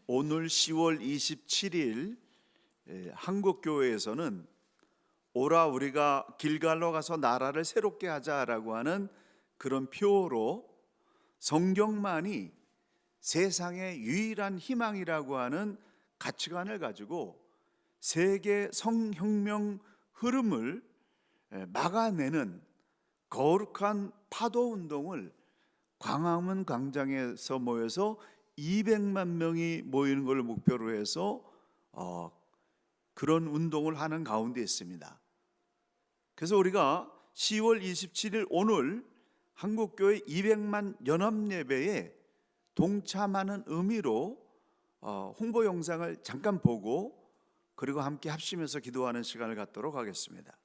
오늘 10월 27일 한국교회에서는 오라 우리가 길갈로 가서 나라를 새롭게 하자라고 하는 그런 표어로 성경만이 세상의 유일한 희망이라고 하는 가치관을 가지고 세계 성혁명 흐름을 막아내는 거룩한 파도 운동을 광화문 광장에서 모여서 200만 명이 모이는 걸 목표로 해서 그런 운동을 하는 가운데 있습니다. 그래서 우리가 10월 27일 오늘 한국교회 200만 연합예배에 동참하는 의미로 홍보 영상을 잠깐 보고 그리고 함께 합심해서 기도하는 시간을 갖도록 하겠습니다.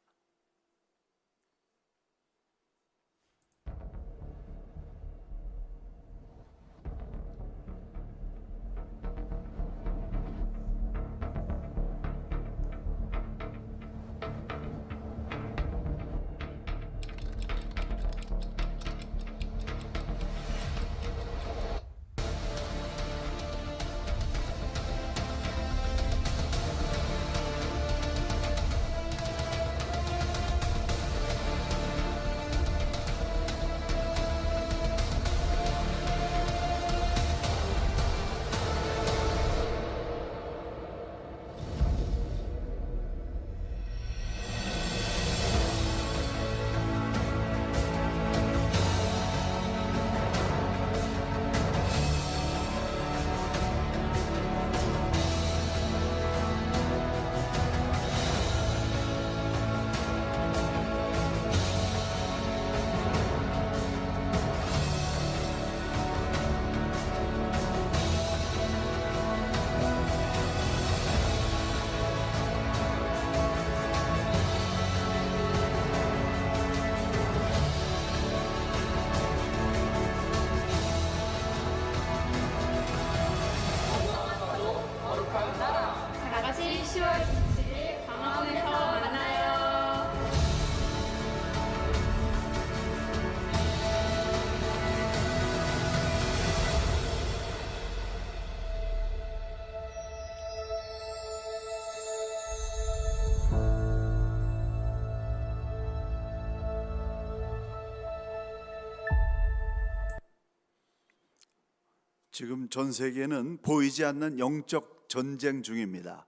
지금 전 세계는 보이지 않는 영적 전쟁 중입니다.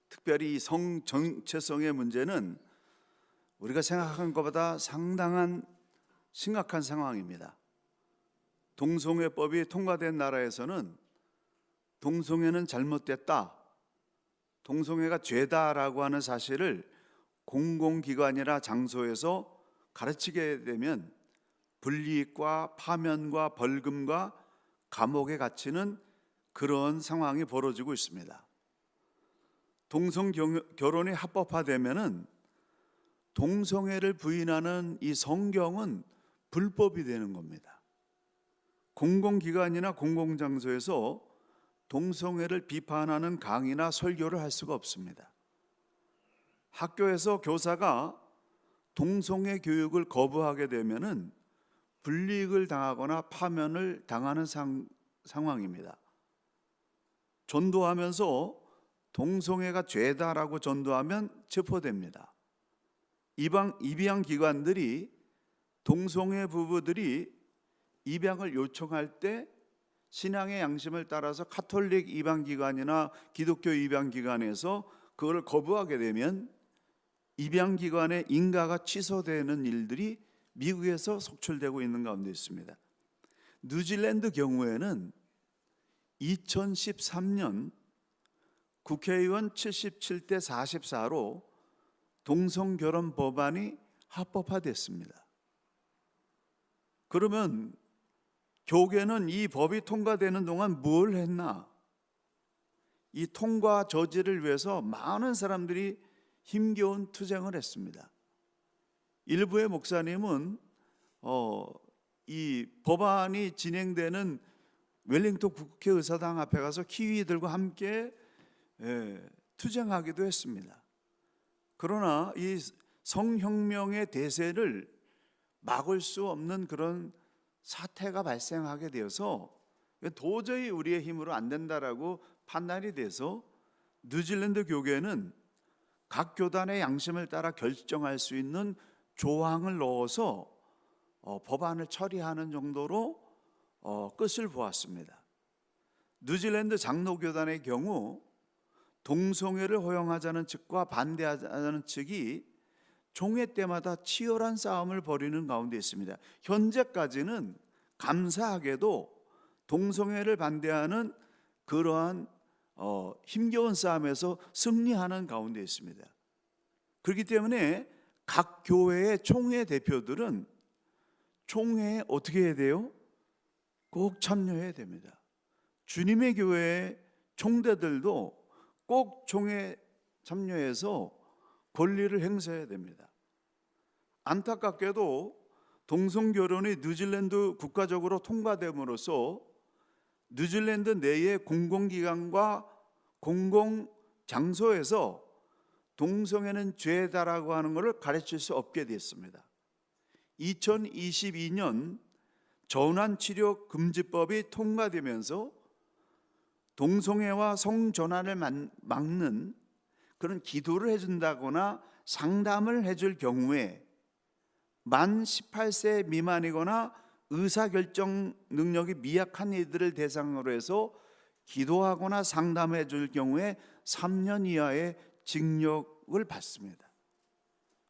특별히 이 성 정체성의 문제는 우리가 생각한 것보다 상당한 심각한 상황입니다. 동성애법이 통과된 나라에서는 동성애는 잘못됐다, 동성애가 죄다라고 하는 사실을 공공기관이나 장소에서 가르치게 되면 불이익과 파면과 벌금과 감옥에 갇히는 그런 상황이 벌어지고 있습니다. 동성 결혼이 합법화되면은 동성애를 부인하는 이 성경은 불법이 되는 겁니다. 공공기관이나 공공장소에서 동성애를 비판하는 강의나 설교를 할 수가 없습니다. 학교에서 교사가 동성애 교육을 거부하게 되면은 불이익을 당하거나 파면을 당하는 상황입니다. 전도하면서 동성애가 죄다라고 전도하면 체포됩니다. 입양 기관들이 동성애 부부들이 입양을 요청할 때 신앙의 양심을 따라서 가톨릭 입양 기관이나 기독교 입양 기관에서 그걸 거부하게 되면 입양 기관의 인가가 취소되는 일들이 미국에서 속출되고 있는 가운데 있습니다. 뉴질랜드 경우에는 2013년 국회의원 77대 44로 동성결혼 법안이 합법화됐습니다. 그러면 교계는 이 법이 통과되는 동안 뭘 했나? 이 통과 저지를 위해서 많은 사람들이 힘겨운 투쟁을 했습니다. 일부의 목사님은 이 법안이 진행되는 웰링턴 국회의사당 앞에 가서 키위들과 함께 투쟁하기도 했습니다. 그러나 이 성혁명의 대세를 막을 수 없는 그런 사태가 발생하게 되어서 도저히 우리의 힘으로 안 된다라고 판단이 돼서 뉴질랜드 교계는 각 교단의 양심을 따라 결정할 수 있는 조항을 넣어서 법안을 처리하는 정도로 끝을 보았습니다. 뉴질랜드 장로교단의 경우 동성애를 허용하자는 측과 반대하자는 측이 종회 때마다 치열한 싸움을 벌이는 가운데 있습니다. 현재까지는 감사하게도 동성애를 반대하는 그러한 힘겨운 싸움에서 승리하는 가운데 있습니다. 그렇기 때문에 각 교회의 총회 대표들은 총회에 어떻게 해야 돼요? 꼭 참여해야 됩니다. 주님의 교회의 총대들도 꼭 총회에 참여해서 권리를 행사해야 됩니다. 안타깝게도 동성결혼이 뉴질랜드 국가적으로 통과됨으로써 뉴질랜드 내의 공공기관과 공공장소에서 동성애는 죄다라고 하는 것을 가르칠 수 없게 됐습니다. 2022년 전환치료금지법이 통과되면서 동성애와 성전환을 막는 그런 기도를 해준다거나 상담을 해줄 경우에 만 18세 미만이거나 의사결정 능력이 미약한 이들을 대상으로 해서 기도하거나 상담해 줄 경우에 3년 이하의 징역을 받습니다.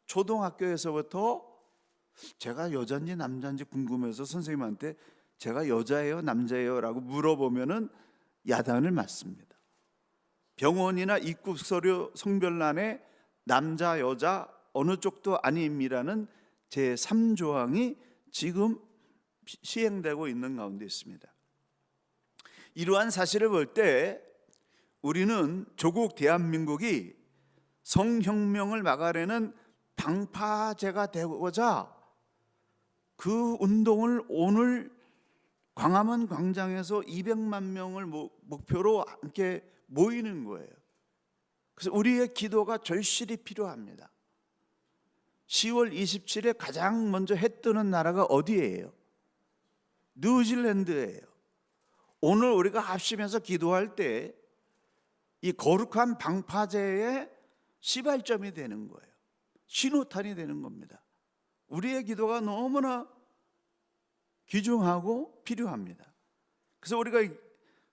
초등학교에서부터 제가 여자인지 남자인지 궁금해서 선생님한테 제가 여자예요 남자예요 라고 물어보면은 야단을 맞습니다. 병원이나 입국 서류 성별란에 남자 여자 어느 쪽도 아님이라는 제3조항이 지금 시행되고 있는 가운데 있습니다. 이러한 사실을 볼 때 우리는 조국 대한민국이 성혁명을 막아내는 방파제가 되고자 그 운동을 오늘 광화문 광장에서 200만 명을 목표로 함께 모이는 거예요. 그래서 우리의 기도가 절실히 필요합니다. 10월 27일에 가장 먼저 해 뜨는 나라가 어디예요? 뉴질랜드예요. 오늘 우리가 합심해서 기도할 때 이 거룩한 방파제의 시발점이 되는 거예요. 신호탄이 되는 겁니다. 우리의 기도가 너무나 귀중하고 필요합니다. 그래서 우리가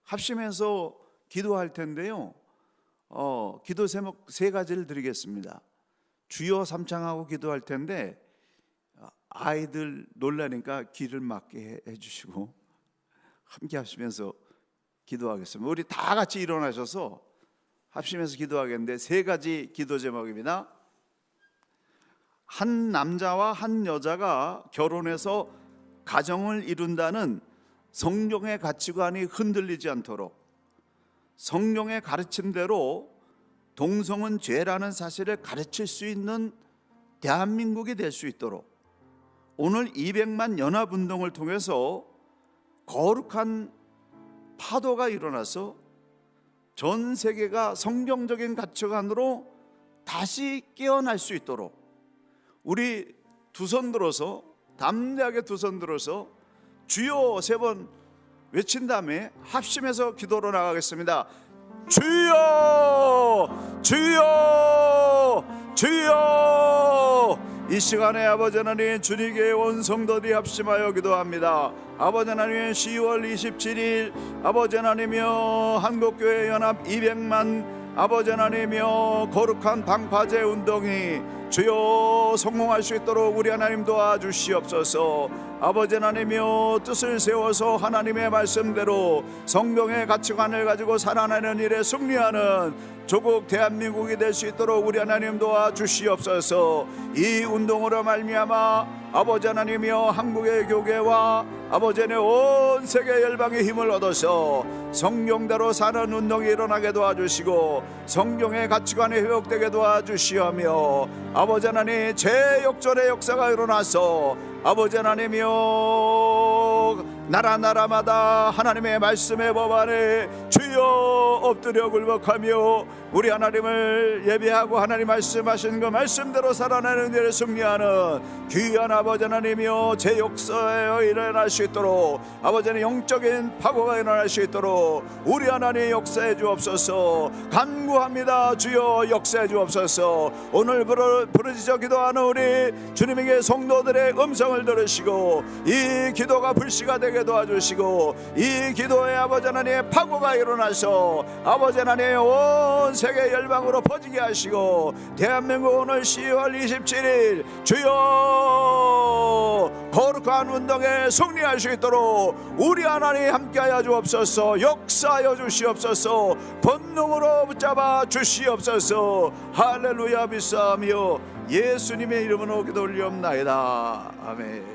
합심해서 기도할 텐데요. 기도 제목 3가지를 드리겠습니다. 주여 삼창하고 기도할 텐데 아이들 놀라니까 귀를 막게 해주시고 함께 하시면서 기도하겠습니다. 우리 다 같이 일어나셔서 합심해서 기도하겠는데 3가지 기도 제목입니다. 한 남자와 한 여자가 결혼해서 가정을 이룬다는 성경의 가치관이 흔들리지 않도록 성경의 가르침대로 동성은 죄라는 사실을 가르칠 수 있는 대한민국이 될 수 있도록 오늘 200만 연합운동을 통해서 거룩한 파도가 일어나서 전 세계가 성경적인 가치관으로 다시 깨어날 수 있도록 우리 두 손 들어서 담대하게 두 손 들어서 주여 3번 외친 다음에 합심해서 기도로 나가겠습니다. 주여 주여 주여. 이 시간에 아버지 하나님 주님께 온 성도들이 합심하여 기도합니다. 아버지 하나님 10월 27일 아버지 하나님이여 한국교회 연합 200만 아버지 하나님이여 거룩한 방파제 운동이 주여 성공할 수 있도록 우리 하나님 도와주시옵소서. 아버지 하나님이여 뜻을 세워서 하나님의 말씀대로 성경의 가치관을 가지고 살아내는 일에 승리하는 조국 대한민국이 될 수 있도록 우리 하나님 도와주시옵소서. 이 운동으로 말미암아 아버지 하나님이여 한국의 교계와 아버지 하나님 온 세계 열방의 힘을 얻어서 성경대로 사는 운동이 일어나게 도와주시고 성경의 가치관이 회복되게 도와주시오며 아버지 하나님 재역전의 역사가 일어나서 아버지 하나님이여 나라마다 하나님의 말씀의 법안에 주여 엎드려 굴복하며 우리 하나님을 예배하고 하나님 말씀하신 그 말씀대로 살아내는 일에 승리하는 귀한 아버지 하나님이여, 제 역사에 일어날 수 있도록, 아버지는 영적인 파고가 일어날 수 있도록 우리 하나님 역사해 주옵소서. 간구합니다. 주여 역사해 주옵소서. 오늘 부르짖어 기도하는 우리 주님에게 성도들의 음성을 들으시고 이 기도가 불씨가 되게 도와주시고 이 기도에 아버지 하나님의 파고가 일어나서 아버지 하나님의 온 세계 열방으로 퍼지게 하시고 대한민국 오늘 10월 27일 주여 거룩한 운동에 승리할 수 있도록 우리 하나님 함께하여 주옵소서. 역사하여 주시옵소서. 권능으로 붙잡아 주시옵소서. 할렐루야 비싸며 예수님의 이름으로 기도 올리옵나이다. 아멘.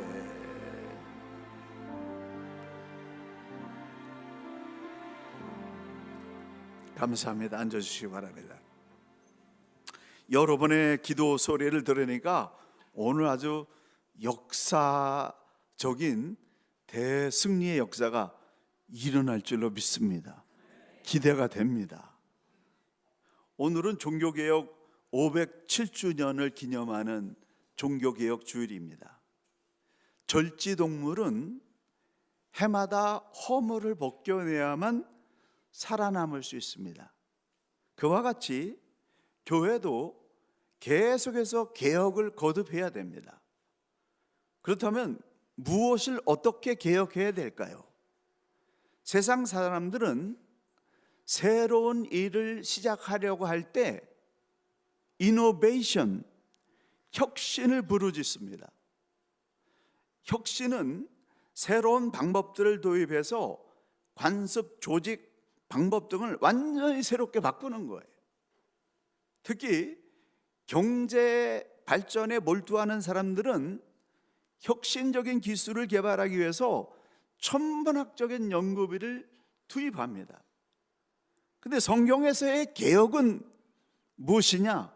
감사합니다. 앉아주시기 바랍니다. 여러분의 기도 소리를 들으니까 오늘 아주 역사적인 대승리의 역사가 일어날 줄로 믿습니다. 기대가 됩니다. 오늘은 종교개혁 507주년을 기념하는 종교개혁 주일입니다. 절지동물은 해마다 허물을 벗겨내야만 살아남을 수 있습니다. 그와 같이 교회도 계속해서 개혁을 거듭해야 됩니다. 그렇다면 무엇을 어떻게 개혁해야 될까요? 세상 사람들은 새로운 일을 시작하려고 할 때 이노베이션, 혁신을 부르짖습니다. 혁신은 새로운 방법들을 도입해서 관습, 조직, 방법 등을 완전히 새롭게 바꾸는 거예요. 특히 경제 발전에 몰두하는 사람들은 혁신적인 기술을 개발하기 위해서 천문학적인 연구비를 투입합니다. 근데 성경에서의 개혁은 무엇이냐?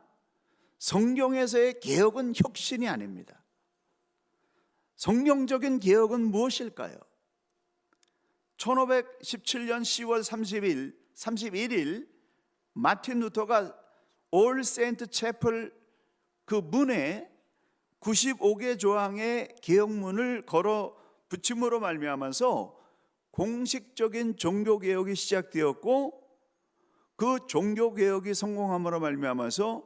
성경에서의 개혁은 혁신이 아닙니다. 성경적인 개혁은 무엇일까요? 1517년 10월 31일 마틴 루터가 올 세인트 채플 그 문에 95개 조항의 개혁문을 걸어 붙임으로 말미암아서 공식적인 종교개혁이 시작되었고, 그 종교개혁이 성공함으로 말미암아서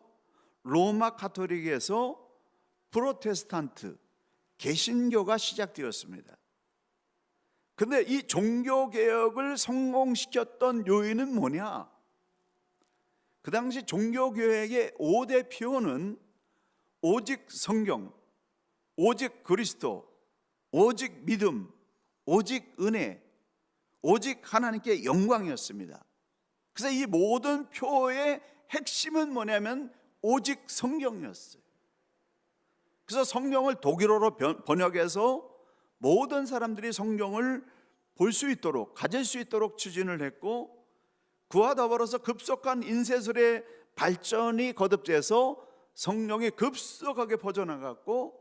로마 가톨릭에서 프로테스탄트, 개신교가 시작되었습니다. 근데 이 종교개혁을 성공시켰던 요인은 뭐냐? 그 당시 종교개혁의 5대 표어는 오직 성경, 오직 그리스도, 오직 믿음, 오직 은혜, 오직 하나님께 영광이었습니다. 그래서 이 모든 표어의 핵심은 뭐냐면 오직 성경이었어요. 그래서 성경을 독일어로 번역해서 모든 사람들이 성경을 볼 수 있도록, 가질 수 있도록 추진을 했고, 그와 더불어서 급속한 인쇄술의 발전이 거듭돼서 성령이 급속하게 퍼져나갔고,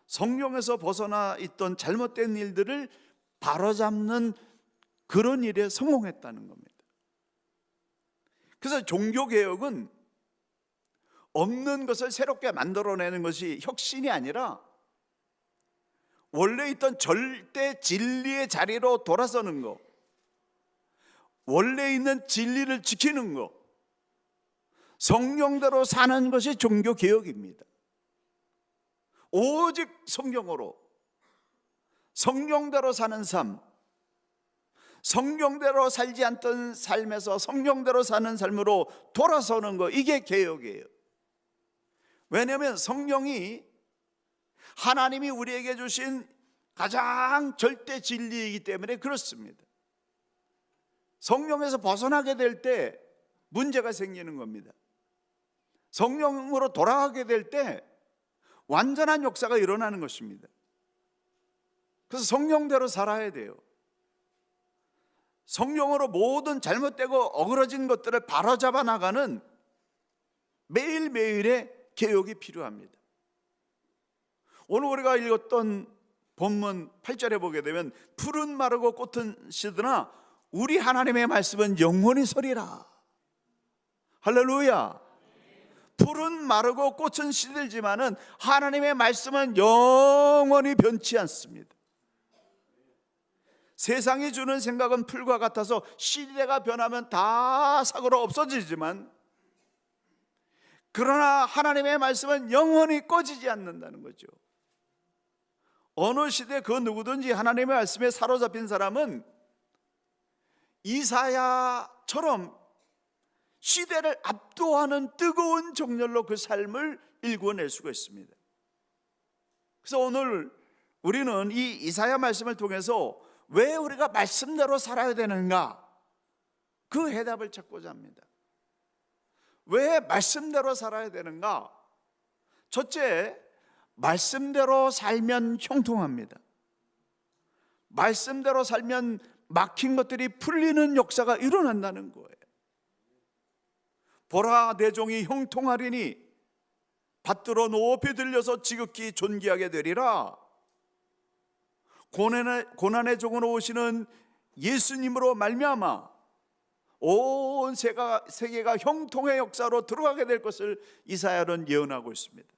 성령에서 벗어나 있던 잘못된 일들을 바로잡는 그런 일에 성공했다는 겁니다. 그래서 종교개혁은 없는 것을 새롭게 만들어내는 것이 혁신이 아니라 원래 있던 절대 진리의 자리로 돌아서는 것, 원래 있는 진리를 지키는 것, 성령대로 사는 것이 종교개혁입니다. 오직 성경으로, 성령대로 사는 삶, 성경대로 살지 않던 삶에서 성경대로 사는 삶으로 돌아서는 것, 이게 개혁이에요. 왜냐하면 성령이 하나님이 우리에게 주신 가장 절대 진리이기 때문에 그렇습니다. 성령에서 벗어나게 될 때 문제가 생기는 겁니다. 성령으로 돌아가게 될 때 완전한 역사가 일어나는 것입니다. 그래서 성령대로 살아야 돼요. 성령으로 모든 잘못되고 어그러진 것들을 바로잡아 나가는 매일매일의 개혁이 필요합니다. 오늘 우리가 읽었던 본문 8절에 보게 되면 푸른 마르고 꽃은 시드나 우리 하나님의 말씀은 영원히 서리라. 할렐루야. 풀은 마르고 꽃은 시들지만은 하나님의 말씀은 영원히 변치 않습니다. 세상이 주는 생각은 풀과 같아서 시대가 변하면 다 사고로 없어지지만, 그러나 하나님의 말씀은 영원히 꺼지지 않는다는 거죠. 어느 시대 그 누구든지 하나님의 말씀에 사로잡힌 사람은 이사야처럼 시대를 압도하는 뜨거운 정열로 그 삶을 일궈낼 수가 있습니다. 그래서 오늘 우리는 이 이사야 말씀을 통해서 왜 우리가 말씀대로 살아야 되는가, 그 해답을 찾고자 합니다. 왜 말씀대로 살아야 되는가? 첫째, 말씀대로 살면 형통합니다. 말씀대로 살면 막힌 것들이 풀리는 역사가 일어난다는 거예요. 보라, 내 종이 형통하리니 밭들어 높이 들려서 지극히 존귀하게 되리라. 고난의 종으로 오시는 예수님으로 말미암아 온 세계가 형통의 역사로 들어가게 될 것을 이사야는 예언하고 있습니다.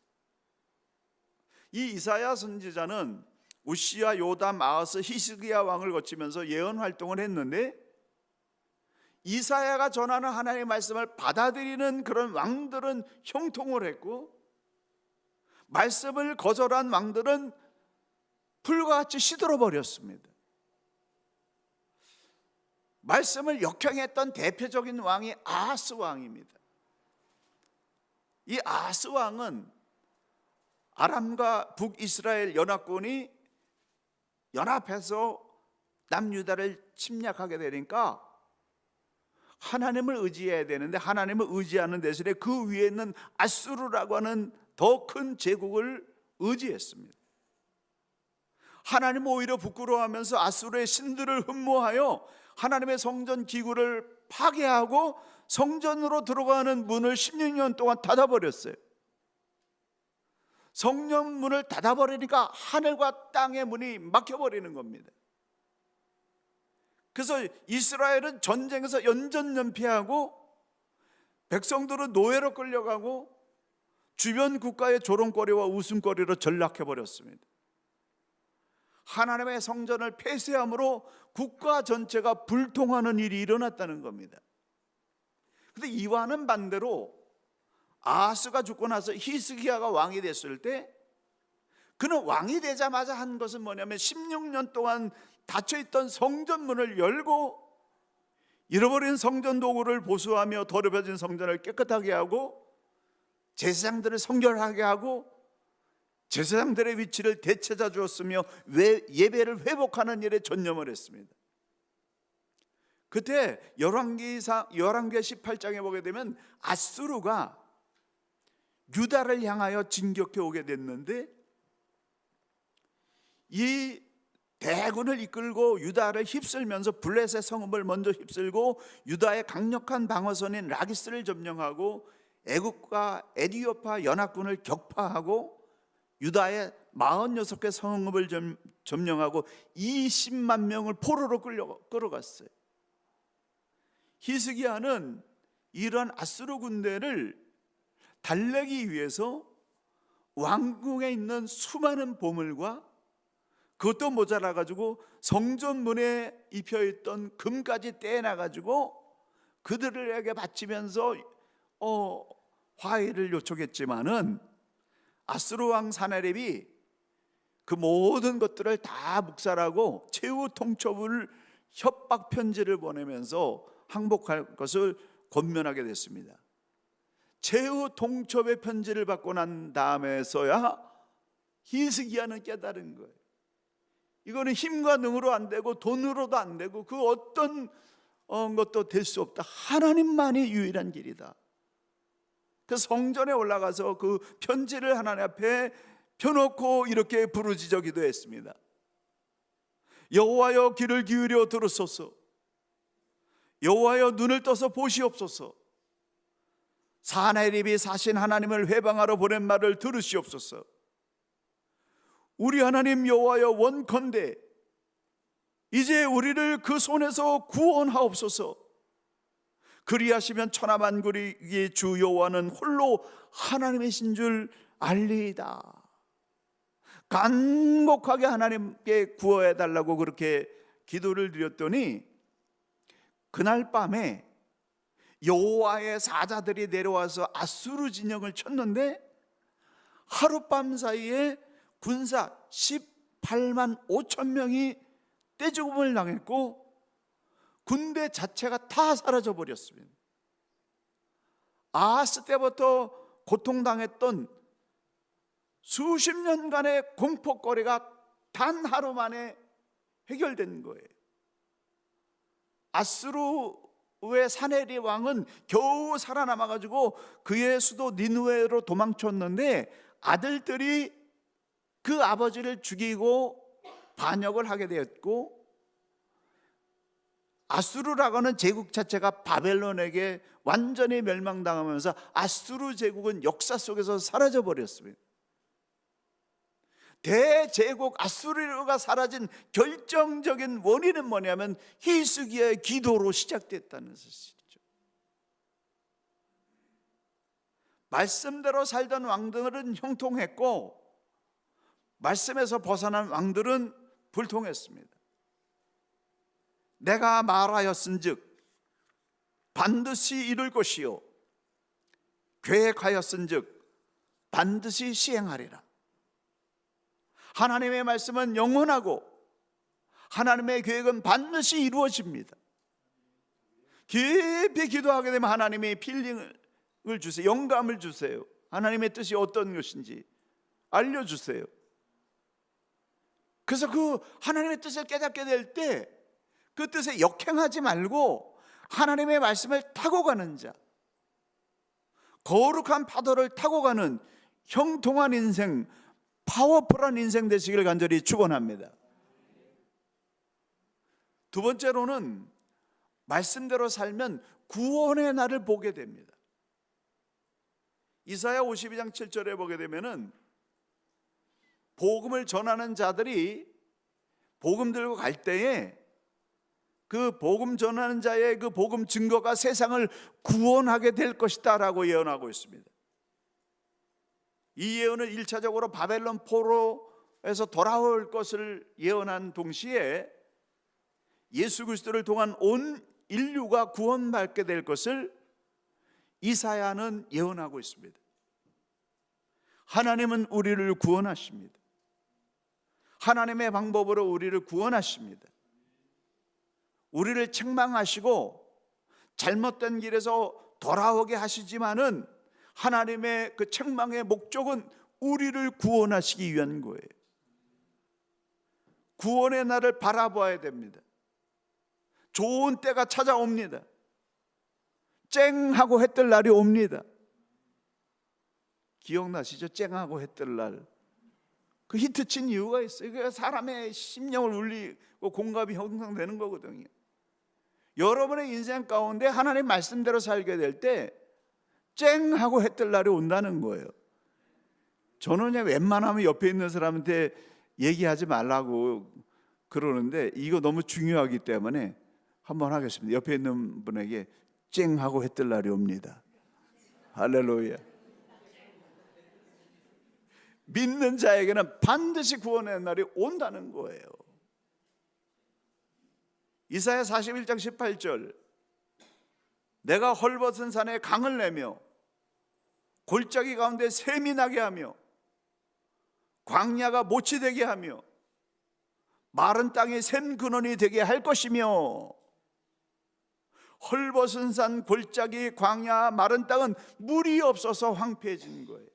이 이사야 선지자는 우시야, 요담, 아하스, 히스기야 왕을 거치면서 예언 활동을 했는데, 이사야가 전하는 하나님의 말씀을 받아들이는 그런 왕들은 형통을 했고, 말씀을 거절한 왕들은 풀과 같이 시들어버렸습니다. 말씀을 역행했던 대표적인 왕이 아하스 왕입니다. 이 아하스 왕은 아람과 북이스라엘 연합군이 연합해서 남유다를 침략하게 되니까 하나님을 의지해야 되는데, 하나님을 의지하는 대신에 그 위에 있는 아수르라고 하는 더 큰 제국을 의지했습니다. 하나님 오히려 부끄러워하면서 아수르의 신들을 흠모하여 하나님의 성전 기구를 파괴하고 성전으로 들어가는 문을 16년 동안 닫아버렸어요. 성전 문을 닫아버리니까 하늘과 땅의 문이 막혀버리는 겁니다. 그래서 이스라엘은 전쟁에서 연전연패하고, 백성들은 노예로 끌려가고, 주변 국가의 조롱거리와 웃음거리로 전락해버렸습니다. 하나님의 성전을 폐쇄함으로 국가 전체가 불통하는 일이 일어났다는 겁니다. 그런데 이와는 반대로 아하스가 죽고 나서 히스기야가 왕이 됐을 때, 그는 왕이 되자마자 한 것은 뭐냐면 16년 동안 닫혀있던 성전문을 열고 잃어버린 성전 도구를 보수하며 더럽혀진 성전을 깨끗하게 하고, 제사장들을 성결하게 하고, 제사장들의 위치를 되찾아 주었으며 예배를 회복하는 일에 전념을 했습니다. 그때 열왕기 18장에 보게 되면 아수르가 유다를 향하여 진격해 오게 됐는데, 이 대군을 이끌고 유다를 휩쓸면서 블레셋 성읍을 먼저 휩쓸고 유다의 강력한 방어선인 라기스를 점령하고 애국과 에디오파 연합군을 격파하고 유다의 46개 성읍을 점령하고 20만 명을 포로로 끌어갔어요. 히스기야는 이런 아수르 군대를 달래기 위해서 왕궁에 있는 수많은 보물과, 그것도 모자라 가지고 성전문에 입혀있던 금까지 떼내가지고 그들에게 바치면서 화해를 요청했지만은 아수르 왕 사나립이 그 모든 것들을 다 묵살하고 최후 통첩을 협박 편지를 보내면서 항복할 것을 권면하게 됐습니다. 최후 통첩의 편지를 받고 난 다음에서야 히스기야는 깨달은 거예요. 이거는 힘과 능으로 안 되고 돈으로도 안 되고 그 어떤 것도 될 수 없다. 하나님만이 유일한 길이다. 그 성전에 올라가서 그 편지를 하나님 앞에 펴놓고 이렇게 부르짖어 기도했습니다. 여호와여, 귀를 기울여 들으소서. 여호와여, 눈을 떠서 보시옵소서. 사나립이 사신 하나님을 회방하러 보낸 말을 들으시옵소서. 우리 하나님 여호와여, 원컨대 이제 우리를 그 손에서 구원하옵소서. 그리하시면 천하만국의 주 여호와는 홀로 하나님이신 줄 알리이다. 간곡하게 하나님께 구원해 달라고 그렇게 기도를 드렸더니 그날 밤에 여호와의 사자들이 내려와서 아수르 진영을 쳤는데 하룻밤 사이에 군사 18만 5천 명이 떼죽음을 당했고 군대 자체가 다 사라져 버렸습니다. 아하스 때부터 고통당했던 수십 년간의 공포거리가 단 하루 만에 해결된 거예요. 아수르의 사네리 왕은 겨우 살아남아가지고 그의 수도 니느웨로 도망쳤는데 아들들이 그 아버지를 죽이고 반역을 하게 되었고, 아수르라고는 제국 자체가 바벨론에게 완전히 멸망당하면서 아수르 제국은 역사 속에서 사라져 버렸습니다. 대제국 아수르가 사라진 결정적인 원인은 뭐냐면 히스기야의 기도로 시작됐다는 사실이죠. 말씀대로 살던 왕들은 형통했고 말씀에서 벗어난 왕들은 불통했습니다. 내가 말하였은즉 반드시 이룰 것이요 계획하였은즉 반드시 시행하리라. 하나님의 말씀은 영원하고 하나님의 계획은 반드시 이루어집니다. 깊이 기도하게 되면 하나님이 필링을 주세요. 영감을 주세요. 하나님의 뜻이 어떤 것인지 알려주세요. 그래서 그 하나님의 뜻을 깨닫게 될 때 그 뜻에 역행하지 말고 하나님의 말씀을 타고 가는 자, 거룩한 파도를 타고 가는 형통한 인생, 파워풀한 인생 되시길 간절히 축원합니다. 두 번째로는 말씀대로 살면 구원의 날을 보게 됩니다. 이사야 52장 7절에 보게 되면은 복음을 전하는 자들이 복음 들고 갈 때에 그 복음 전하는 자의 그 복음 증거가 세상을 구원하게 될 것이다 라고 예언하고 있습니다. 이 예언은 1차적으로 바벨론 포로에서 돌아올 것을 예언한 동시에 예수 그리스도를 통한 온 인류가 구원받게 될 것을 이사야는 예언하고 있습니다. 하나님은 우리를 구원하십니다. 하나님의 방법으로 우리를 구원하십니다. 우리를 책망하시고 잘못된 길에서 돌아오게 하시지만은 하나님의 그 책망의 목적은 우리를 구원하시기 위한 거예요. 구원의 날을 바라봐야 됩니다. 좋은 때가 찾아옵니다. 쨍하고 해 뜰 날이 옵니다. 기억나시죠? 쨍하고 해 뜰 날. 그 히트 친 이유가 있어요. 그게 사람의 심령을 울리고 공감이 형성되는 거거든요. 여러분의 인생 가운데 하나님 말씀대로 살게 될 때 쨍하고 해 뜰 날이 온다는 거예요. 저는 그냥 웬만하면 옆에 있는 사람한테 얘기하지 말라고 그러는데 이거 너무 중요하기 때문에 한번 하겠습니다. 옆에 있는 분에게 쨍하고 해 뜰 날이 옵니다. 할렐루야. 믿는 자에게는 반드시 구원의 날이 온다는 거예요. 이사야 41장 18절, 내가 헐벗은 산에 강을 내며 골짜기 가운데 샘이 나게 하며 광야가 모치 되게 하며 마른 땅이 샘 근원이 되게 할 것이며, 헐벗은 산, 골짜기, 광야, 마른 땅은 물이 없어서 황폐해진 거예요.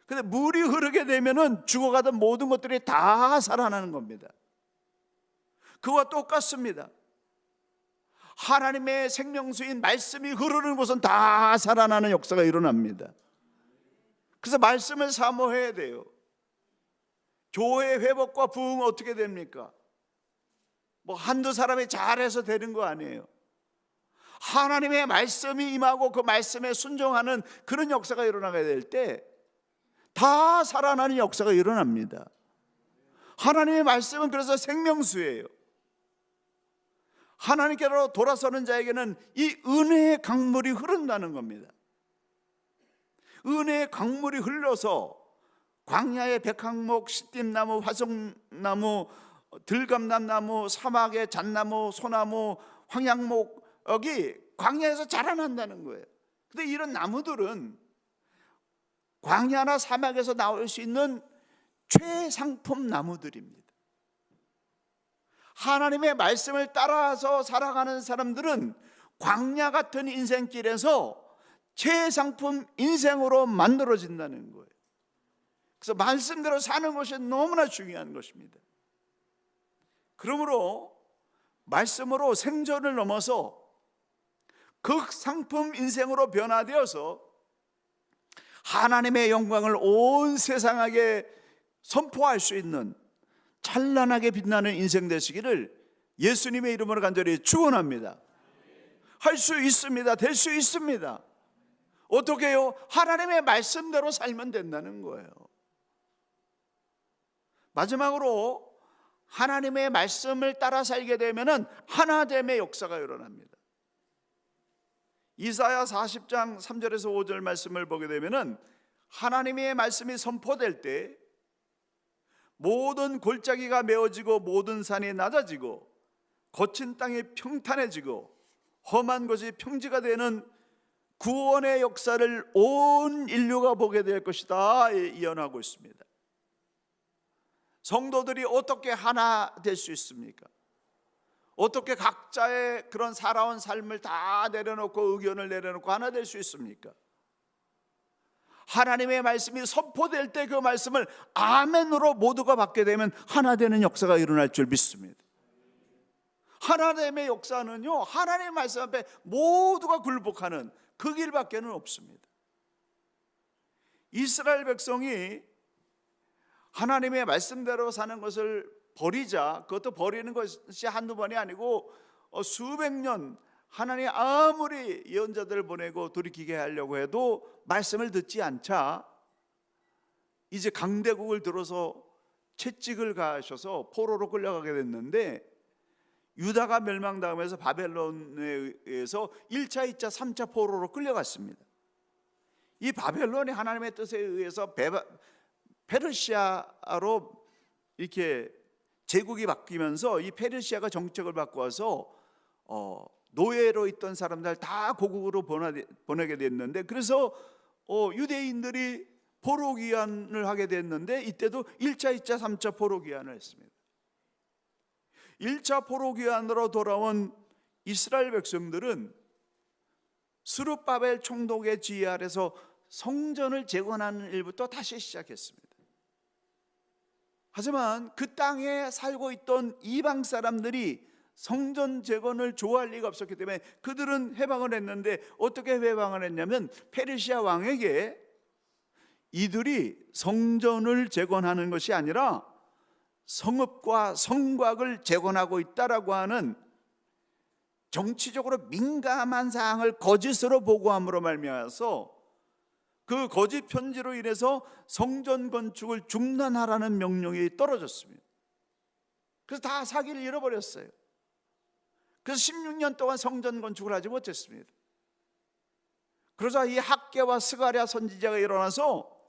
근데 물이 흐르게 되면은 죽어가던 모든 것들이 다 살아나는 겁니다. 그와 똑같습니다. 하나님의 생명수인 말씀이 흐르는 곳은 다 살아나는 역사가 일어납니다. 그래서 말씀을 사모해야 돼요. 교회 회복과 부흥은 어떻게 됩니까? 뭐 한두 사람이 잘해서 되는 거 아니에요. 하나님의 말씀이 임하고 그 말씀에 순종하는 그런 역사가 일어나게 될 때 다 살아나는 역사가 일어납니다. 하나님의 말씀은 그래서 생명수예요. 하나님께로 돌아서는 자에게는 이 은혜의 강물이 흐른다는 겁니다. 은혜의 강물이 흘러서 광야의 백항목, 시띠나무, 화석나무, 들감남나무, 사막의 잣나무, 소나무, 황양목이 광야에서 자라난다는 거예요. 근데 이런 나무들은 광야나 사막에서 나올 수 있는 최상품 나무들입니다. 하나님의 말씀을 따라서 살아가는 사람들은 광야 같은 인생길에서 최상품 인생으로 만들어진다는 거예요. 그래서 말씀대로 사는 것이 너무나 중요한 것입니다. 그러므로 말씀으로 생존을 넘어서 극상품 인생으로 변화되어서 하나님의 영광을 온 세상에게 선포할 수 있는 찬란하게 빛나는 인생 되시기를 예수님의 이름으로 간절히 축원합니다. 할 수 있습니다. 될 수 있습니다. 어떻게 해요? 하나님의 말씀대로 살면 된다는 거예요. 마지막으로 하나님의 말씀을 따라 살게 되면 하나됨의 역사가 일어납니다. 이사야 40장 3절에서 5절 말씀을 보게 되면 하나님의 말씀이 선포될 때 모든 골짜기가 메어지고 모든 산이 낮아지고 거친 땅이 평탄해지고 험한 것이 평지가 되는 구원의 역사를 온 인류가 보게 될 것이다 예언하고 있습니다. 성도들이 어떻게 하나 될 수 있습니까? 어떻게 각자의 그런 살아온 삶을 다 내려놓고 의견을 내려놓고 하나 될 수 있습니까? 하나님의 말씀이 선포될 때 그 말씀을 아멘으로 모두가 받게 되면 하나 되는 역사가 일어날 줄 믿습니다. 하나님의 역사는요, 하나님의 말씀 앞에 모두가 굴복하는 그 길밖에는 없습니다. 이스라엘 백성이 하나님의 말씀대로 사는 것을 버리자, 그것도 버리는 것이 한두 번이 아니고 수백 년 하나님 아무리 예언자들을 보내고 돌이키게 하려고 해도 말씀을 듣지 않자 이제 강대국을 들어서 채찍을 가하셔서 포로로 끌려가게 됐는데, 유다가 멸망당하면서 바벨론에 의해서 1차, 2차, 3차 포로로 끌려갔습니다. 이 바벨론이 하나님의 뜻에 의해서 페르시아로 이렇게 제국이 바뀌면서 이 페르시아가 정책을 바꿔서 노예로 있던 사람들 다 고국으로 보내게 됐는데, 그래서 유대인들이 포로 귀환을 하게 됐는데 이때도 1차, 2차, 3차 포로 귀환을 했습니다. 1차 포로 귀환으로 돌아온 이스라엘 백성들은 스룹바벨 총독의 지휘 아래서 성전을 재건하는 일부터 다시 시작했습니다. 하지만 그 땅에 살고 있던 이방 사람들이 성전 재건을 좋아할 리가 없었기 때문에 그들은 해방을 했는데, 어떻게 해방을 했냐면 페르시아 왕에게 이들이 성전을 재건하는 것이 아니라 성읍과 성곽을 재건하고 있다라고 하는 정치적으로 민감한 사항을 거짓으로 보고함으로 말미암아서 그 거짓 편지로 인해서 성전 건축을 중단하라는 명령이 떨어졌습니다. 그래서 다 사기를 잃어버렸어요. 그래서 16년 동안 성전 건축을 하지 못했습니다. 그러자 이 학개와 스가랴 선지자가 일어나서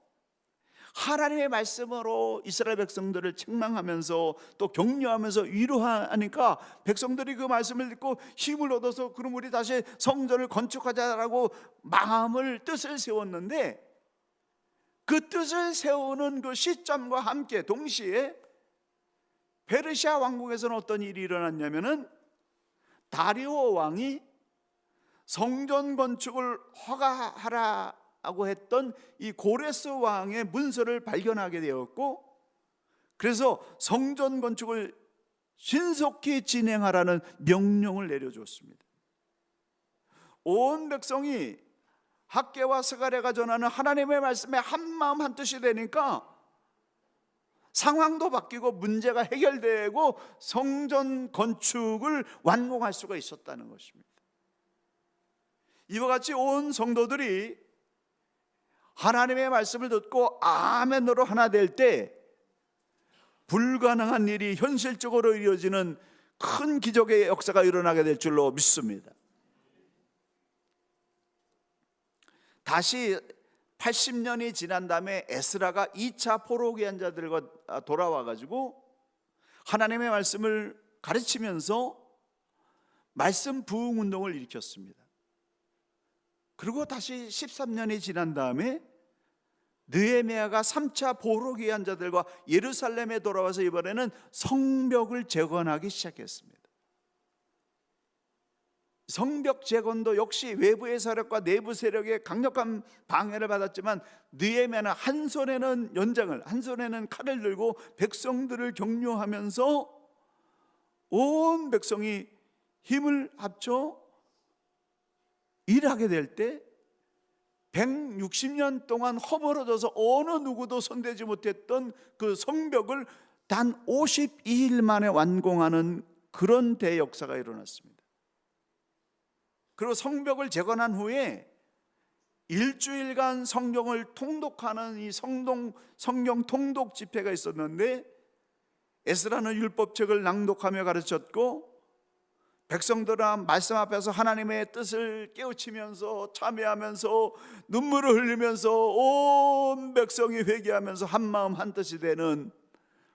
하나님의 말씀으로 이스라엘 백성들을 책망하면서 또 격려하면서 위로하니까 백성들이 그 말씀을 듣고 힘을 얻어서 그럼 우리 다시 성전을 건축하자라고 뜻을 세웠는데, 그 뜻을 세우는 그 시점과 함께 동시에 페르시아 왕국에서는 어떤 일이 일어났냐면은 다리오 왕이 성전 건축을 허가하라고 했던 이 고레스 왕의 문서를 발견하게 되었고, 그래서 성전 건축을 신속히 진행하라는 명령을 내려줬습니다. 온 백성이 학개와 스가랴가 전하는 하나님의 말씀에 한마음 한뜻이 되니까 상황도 바뀌고 문제가 해결되고 성전 건축을 완공할 수가 있었다는 것입니다. 이와 같이 온 성도들이 하나님의 말씀을 듣고 아멘으로 하나 될 때 불가능한 일이 현실적으로 이루어지는 큰 기적의 역사가 일어나게 될 줄로 믿습니다. 다시 80년이 지난 다음에 에스라가 2차 포로기한 자들과 돌아와 가지고 하나님의 말씀을 가르치면서 말씀 부흥 운동을 일으켰습니다. 그리고 다시 13년이 지난 다음에 느헤미야가 3차 포로기한 자들과 예루살렘에 돌아와서 이번에는 성벽을 재건하기 시작했습니다. 성벽 재건도 역시 외부의 세력과 내부 세력의 강력한 방해를 받았지만 느헤미야는 한 손에는 연장을, 한 손에는 칼을 들고 백성들을 격려하면서 온 백성이 힘을 합쳐 일하게 될 때 160년 동안 허물어져서 어느 누구도 손대지 못했던 그 성벽을 단 52일 만에 완공하는 그런 대역사가 일어났습니다. 그리고 성벽을 재건한 후에 일주일간 성경을 통독하는 이 성경 통독 집회가 있었는데 에스라는 율법책을 낭독하며 가르쳤고 백성들은 말씀 앞에서 하나님의 뜻을 깨우치면서 참여하면서 눈물을 흘리면서 온 백성이 회개하면서 한마음 한뜻이 되는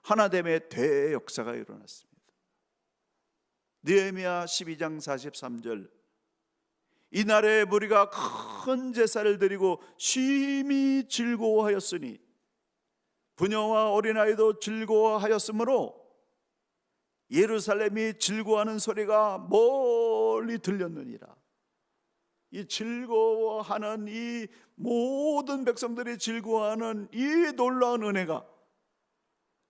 하나됨의 대역사가 일어났습니다. 느헤미야 12장 43절 이날에 무리가 큰 제사를 드리고 심히 즐거워하였으니 부녀와 어린아이도 즐거워하였으므로 예루살렘이 즐거워하는 소리가 멀리 들렸느니라. 이 즐거워하는 이 모든 백성들이 즐거워하는 이 놀라운 은혜가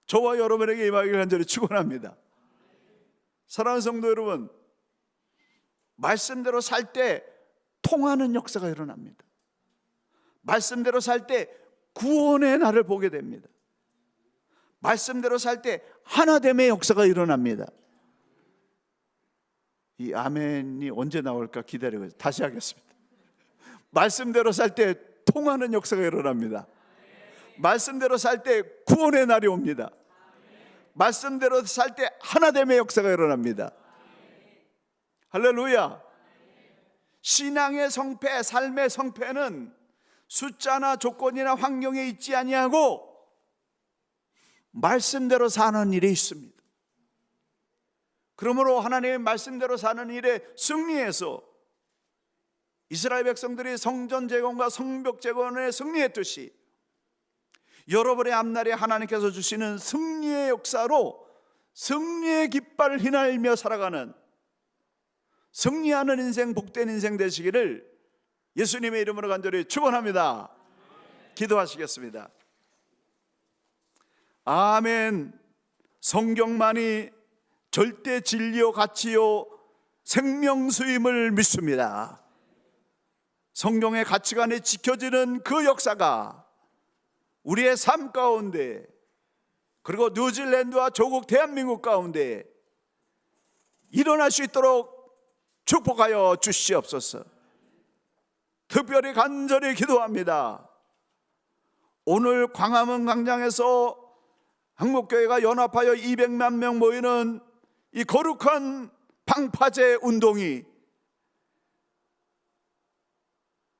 저와 여러분에게 임하기를 간절히 축원합니다. 사랑하는 성도 여러분, 말씀대로 살 때 통하는 역사가 일어납니다. 말씀대로 살 때 구원의 날을 보게 됩니다. 말씀대로 살 때 하나됨의 역사가 일어납니다. 이 아멘이 언제 나올까 기다리고 있어요. 다시 하겠습니다. 말씀대로 살 때 통하는 역사가 일어납니다. 말씀대로 살 때 구원의 날이 옵니다. 말씀대로 살 때 하나됨의 역사가 일어납니다. 할렐루야. 신앙의 성패, 삶의 성패는 숫자나 조건이나 환경에 있지 아니하고 말씀대로 사는 일에 있습니다. 그러므로 하나님의 말씀대로 사는 일에 승리해서 이스라엘 백성들이 성전 재건과 성벽 재건에 승리했듯이 여러분의 앞날에 하나님께서 주시는 승리의 역사로 승리의 깃발을 휘날리며 살아가는 승리하는 인생, 복된 인생 되시기를 예수님의 이름으로 간절히 축원합니다. 기도하시겠습니다. 아멘. 성경만이 절대 진리요 가치요 생명수임을 믿습니다. 성경의 가치관이 지켜지는 그 역사가 우리의 삶 가운데 그리고 뉴질랜드와 조국 대한민국 가운데 일어날 수 있도록 축복하여 주시옵소서. 특별히 간절히 기도합니다. 오늘 광화문 광장에서 한국교회가 연합하여 200만 명 모이는 이 거룩한 방파제 운동이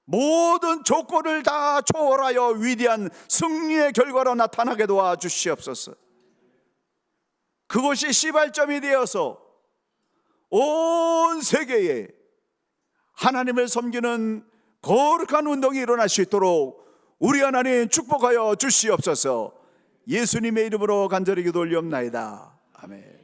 모든 조건을 다 초월하여 위대한 승리의 결과로 나타나게 도와주시옵소서. 그것이 시발점이 되어서 온 세계에 하나님을 섬기는 거룩한 운동이 일어날 수 있도록 우리 하나님 축복하여 주시옵소서. 예수님의 이름으로 간절히 기도 올리옵나이다. 아멘.